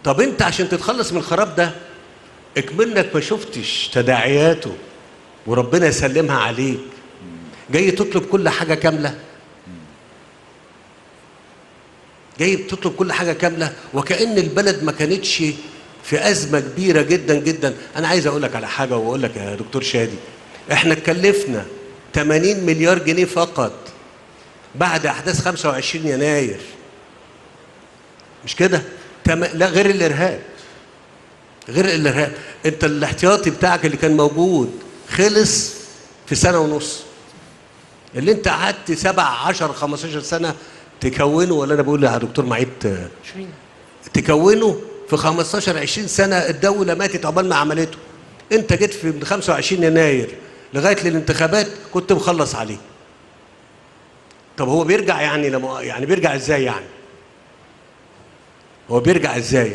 طب انت عشان تتخلص من الخراب ده اكمنك ما شفتش تداعياته وربنا يسلمها عليك، جاي تطلب كل حاجه كامله، جاي تطلب كل حاجه كامله وكأن البلد ما كانتش في ازمه كبيره جدا جدا. انا عايز اقول لك على حاجه واقول لك يا دكتور شادي، احنا اتكلفنا 80 مليار جنيه فقط بعد احداث 25 يناير، مش كده؟ لا غير الارهاب، غير الارهاب. انت الاحتياطي بتاعك اللي كان موجود خلص في سنه ونص، اللي انت قعدت 7 10 15 سنه تكونه، ولا انا بقول يا دكتور معيد 20 تكونه في 15 20 سنه الدوله ماتت عقبال ما عملته. انت جيت في من 25 يناير لغايه للانتخابات كنت مخلص عليه. طب هو بيرجع يعني بيرجع ازاي يعني؟ هو بيرجع ازاي؟